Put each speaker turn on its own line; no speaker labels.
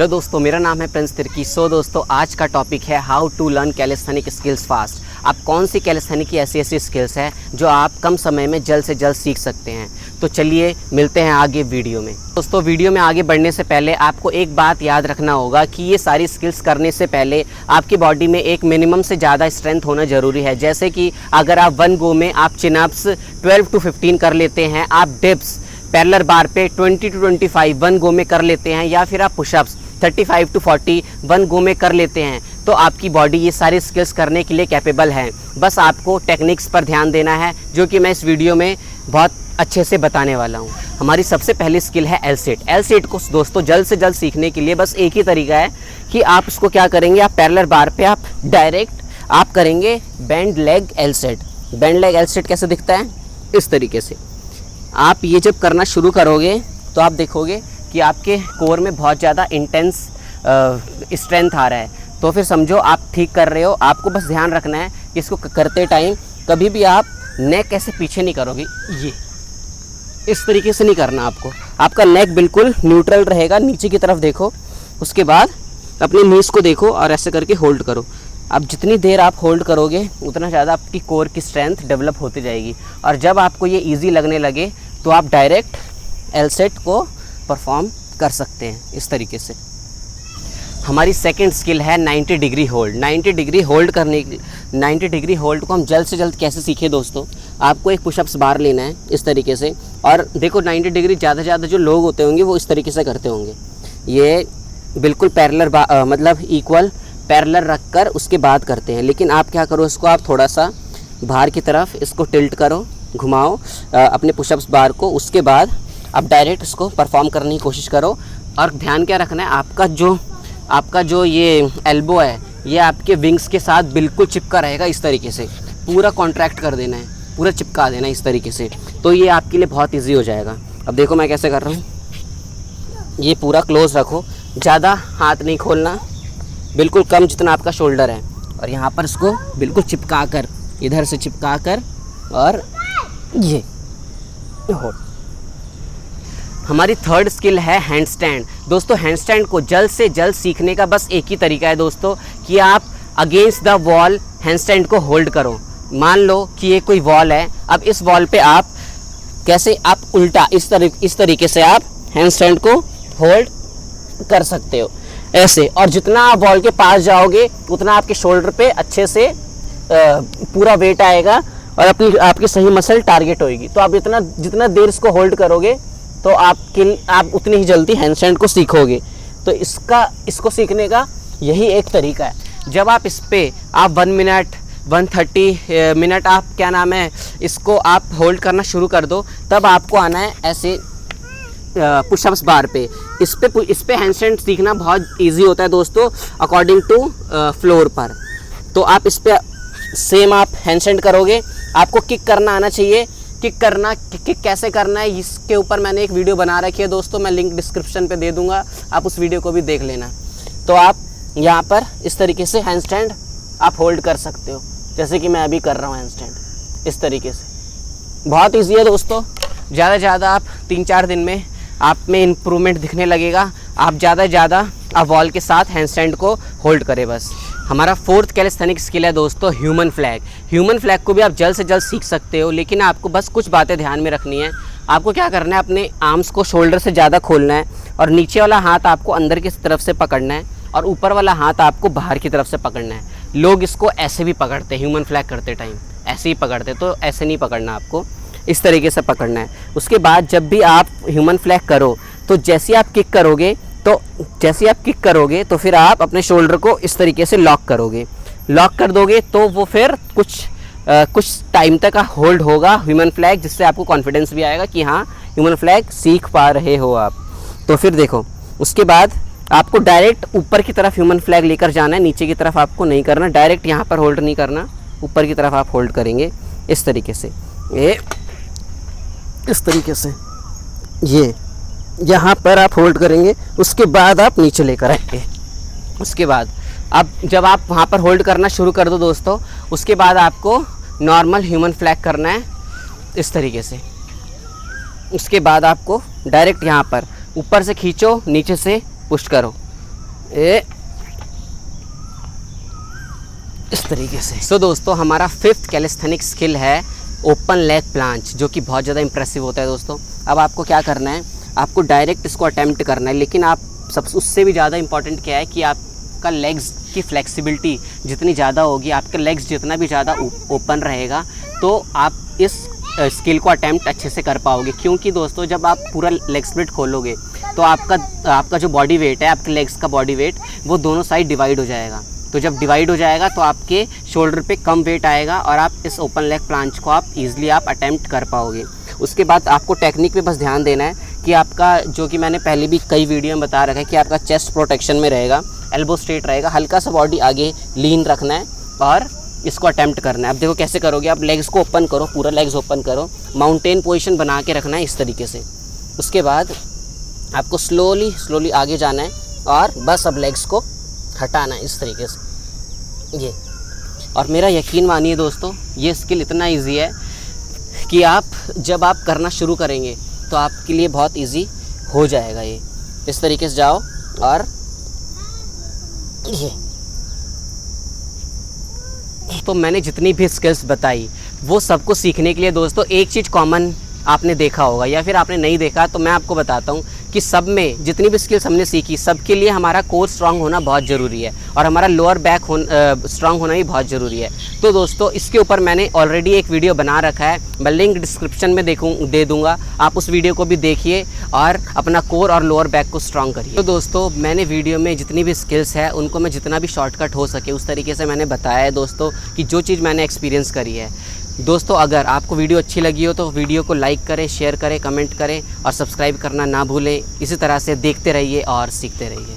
Hello दोस्तों, मेरा नाम है प्रिंस तिर्की। दोस्तों, आज का टॉपिक है how to learn calisthenic skills fast. आप कौन सी कैलिस्थेनिक की ऐसी स्किल्स है जो आप कम समय में जल्द से जल्द सीख सकते हैं। तो चलिए मिलते हैं आगे वीडियो में। दोस्तों, वीडियो में आगे बढ़ने से पहले आपको एक बात याद रखना होगा कि ये सारी स्किल्स करने से पहले आपकी बॉडी में एक मिनिमम से ज़्यादा स्ट्रेंथ होना ज़रूरी है। जैसे कि अगर आप वन गो में आप चिनअप्स 12 to 15 कर लेते हैं, आप डिप्स पैरेलल बार पे 20 to 25 वन गो में कर लेते हैं, या फिर आप पुशअप्स 35 to 40 वन गो में कर लेते हैं, तो आपकी बॉडी ये सारी स्किल्स करने के लिए कैपेबल है। बस आपको टेक्निक्स पर ध्यान देना है, जो कि मैं इस वीडियो में बहुत अच्छे से बताने वाला हूँ। हमारी सबसे पहली स्किल है एल सेट। एल सेट को दोस्तों जल्द से जल्द सीखने के लिए बस एक ही तरीका है कि आप उसको क्या करेंगे, आप पैरेलल बार पे आप डायरेक्ट आप करेंगे bend leg L set. Bend leg L set कैसे दिखता है, इस तरीके से। आप ये जब करना शुरू करोगे तो आप देखोगे कि आपके कोर में बहुत ज़्यादा इंटेंस स्ट्रेंथ आ रहा है, तो फिर समझो आप ठीक कर रहे हो। आपको बस ध्यान रखना है कि इसको करते टाइम कभी भी आप नेक ऐसे पीछे नहीं करोगे, ये इस तरीके से नहीं करना आपको। आपका नेक बिल्कुल न्यूट्रल रहेगा, नीचे की तरफ देखो। उसके बाद अपनी नीज को देखो और ऐसे करके होल्ड करो। अब जितनी देर आप होल्ड करोगे उतना ज़्यादा आपकी कोर की स्ट्रेंथ डेवलप होती जाएगी, और जब आपको ये ईजी लगने लगे तो आप डायरेक्ट एल सेट को परफॉर्म कर सकते हैं इस तरीके से। हमारी सेकंड स्किल है 90 डिग्री होल्ड। 90 डिग्री होल्ड करने की 90 डिग्री होल्ड को हम जल्द से जल्द कैसे सीखें दोस्तों। आपको एक पुशअप्स बार लेना है इस तरीके से, और देखो 90 डिग्री ज़्यादा से ज़्यादा जो लोग होते होंगे वो इस तरीके से करते होंगे। ये बिल्कुल पैरेलल मतलब इक्वल पैरेलल रख कर उसके बाद करते हैं, लेकिन आप क्या करो, इसको आप थोड़ा सा बाहर की तरफ इसको टिल्ट करो, घुमाओ अपने पुशअप्स बार को। उसके बाद आप डायरेक्ट इसको परफॉर्म करने की कोशिश करो। और ध्यान क्या रखना है, आपका जो ये एल्बो है ये आपके विंग्स के साथ बिल्कुल चिपका रहेगा इस तरीके से। पूरा कॉन्ट्रैक्ट कर देना है, पूरा चिपका देना है इस तरीके से, तो ये आपके लिए बहुत ईजी हो जाएगा। अब देखो मैं कैसे कर रहा हूँ, ये पूरा क्लोज रखो, ज़्यादा हाथ नहीं खोलना, बिल्कुल कम जितना आपका शोल्डर है, और यहाँ पर इसको बिल्कुल चिपका कर, इधर से चिपका कर, और ये हो। हमारी थर्ड स्किल है हैंड स्टैंड। दोस्तों, हैंड स्टैंड को जल्द से जल्द सीखने का बस एक ही तरीका है दोस्तों, कि आप against the wall hand stand को होल्ड करो। मान लो कि ये कोई वॉल है, अब इस वॉल पे आप कैसे, आप उल्टा इस तरीके से आप हैंड स्टैंड को होल्ड कर सकते हो ऐसे, और जितना आप वॉल के पास जाओगे उतना आपके शोल्डर पे अच्छे से पूरा वेट आएगा और आपकी सही मसल टारगेट होएगी। तो आप जितना देर इसको होल्ड करोगे तो आप उतनी ही जल्दी हैंडस्टैंड को सीखोगे। तो इसको सीखने का यही एक तरीका है। जब आप इस पे आप 1 मिनट 130 मिनट आप क्या नाम है इसको आप होल्ड करना शुरू कर दो, तब आपको आना है ऐसे पुशअप्स बार पे। इस पे हैंडस्टैंड सीखना बहुत इजी होता है दोस्तों, अकॉर्डिंग टू फ्लोर पर। तो आप इस पे सेम आप हैंडस्टैंड करोगे। आपको किक करना आना चाहिए। किक कैसे करना है इसके ऊपर मैंने एक वीडियो बना रखी है दोस्तों, मैं लिंक डिस्क्रिप्शन पे दे दूंगा, आप उस वीडियो को भी देख लेना। तो आप यहाँ पर इस तरीके से हैंडस्टैंड आप होल्ड कर सकते हो, जैसे कि मैं अभी कर रहा हूँ हैंडस्टैंड इस तरीके से। बहुत ईजी है दोस्तों, ज़्यादा से ज़्यादा आप 3-4 दिन में आप में इम्प्रूवमेंट दिखने लगेगा। आप ज़्यादा से ज़्यादा आप वॉल के साथ हैंडस्टैंड को होल्ड करें बस। हमारा फोर्थ कैलिस्थेनिक स्किल है दोस्तों ह्यूमन फ्लैग। ह्यूमन फ्लैग को भी आप जल्द से जल्द सीख सकते हो, लेकिन आपको बस कुछ बातें ध्यान में रखनी है। आपको क्या करना है, अपने आर्म्स को शोल्डर से ज़्यादा खोलना है, और नीचे वाला हाथ आपको अंदर की तरफ से पकड़ना है, और ऊपर वाला हाथ आपको बाहर की तरफ से पकड़ना है। लोग इसको ऐसे भी पकड़ते हैं, ह्यूमन फ्लैग करते टाइम ऐसे ही पकड़ते, तो ऐसे नहीं पकड़ना, आपको इस तरीके से पकड़ना है। उसके बाद जब भी आप ह्यूमन फ्लैग करो, तो जैसे आप किक करोगे तो फिर आप अपने शोल्डर को इस तरीके से लॉक कर दोगे, तो वो फिर कुछ टाइम तक होल्ड होगा ह्यूमन फ्लैग, जिससे आपको कॉन्फिडेंस भी आएगा कि हाँ ह्यूमन फ्लैग सीख पा रहे हो आप। तो फिर देखो, उसके बाद आपको डायरेक्ट ऊपर की तरफ ह्यूमन फ्लैग लेकर जाना है, नीचे की तरफ आपको नहीं करना। डायरेक्ट यहाँ पर होल्ड नहीं करना, ऊपर की तरफ आप होल्ड करेंगे इस तरीके से, ये इस तरीके से, ये यहाँ पर आप होल्ड करेंगे। उसके बाद आप नीचे लेकर आएंगे। उसके बाद अब जब आप वहाँ पर होल्ड करना शुरू कर दो दोस्तों, उसके बाद आपको नॉर्मल ह्यूमन फ्लैग करना है इस तरीके से। उसके बाद आपको डायरेक्ट यहाँ पर ऊपर से खींचो, नीचे से पुश करो, इस तरीके से। सो दोस्तों, हमारा 5th कैलिस्थेनिक स्किल है ओपन लेग प्लांच, जो कि बहुत ज़्यादा इंप्रेसिव होता है दोस्तों। अब आपको क्या करना है, आपको डायरेक्ट इसको अटेम्प्ट करना है, लेकिन आप उससे भी ज़्यादा इंपॉर्टेंट क्या है कि आपका लेग्स की फ्लेक्सिबिलिटी जितनी ज़्यादा होगी, आपके लेग्स जितना भी ज़्यादा ओपन रहेगा, तो आप इस स्किल को अटेम्प्ट अच्छे से कर पाओगे। क्योंकि दोस्तों, जब आप पूरा लेग स्प्लिट खोलोगे तो आपका जो बॉडी वेट है, आपके लेग्स का बॉडी वेट, वो दोनों साइड डिवाइड हो जाएगा। तो जब डिवाइड हो जाएगा तो आपके शोल्डर पे कम वेट आएगा और आप इस ओपन लेग प्लांच को आप ईज़िली आप अटेम्प्ट कर पाओगे। उसके बाद आपको टेक्निक पे बस ध्यान देना है कि आपका, जो कि मैंने पहले भी कई वीडियो में बता रखा है, कि आपका चेस्ट प्रोटेक्शन में रहेगा, एल्बो स्ट्रेट रहेगा, हल्का सा बॉडी आगे लीन रखना है और इसको अटेम्प्ट करना है। अब देखो कैसे करोगे, आप लेग्स को ओपन करो, पूरा लेग्स ओपन करो, माउंटेन पोजीशन बना के रखना है इस तरीके से। उसके बाद आपको स्लोली आगे जाना है और बस अब लेग्स को हटाना है इस तरीके से ये। और मेरा यकीन मानिए दोस्तों, ये स्किल इतना इजी है कि जब आप करना शुरू करेंगे तो आपके लिए बहुत इजी हो जाएगा। ये इस तरीके से जाओ और ये। तो मैंने जितनी भी स्किल्स बताई वो सबको सीखने के लिए दोस्तों एक चीज़ कॉमन आपने देखा होगा, या फिर आपने नहीं देखा तो मैं आपको बताता हूँ कि सब में जितनी भी स्किल्स हमने सीखी, सबके लिए हमारा कोर स्ट्रांग होना बहुत ज़रूरी है और हमारा लोअर बैक स्ट्रांग होना भी बहुत ज़रूरी है। तो दोस्तों, इसके ऊपर मैंने ऑलरेडी एक वीडियो बना रखा है, मैं लिंक डिस्क्रिप्शन में दे दूँगा, आप उस वीडियो को भी देखिए और अपना कोर और लोअर बैक को स्ट्रांग करिए। तो दोस्तों, मैंने वीडियो में जितनी भी स्किल्स है उनको मैं जितना भी शॉर्टकट हो सके उस तरीके से मैंने बताया है दोस्तों, कि जो चीज़ मैंने एक्सपीरियंस करी है। दोस्तों, अगर आपको वीडियो अच्छी लगी हो तो वीडियो को लाइक करें, शेयर करें, कमेंट करें और सब्सक्राइब करना ना भूलें। इसी तरह से देखते रहिए और सीखते रहिए।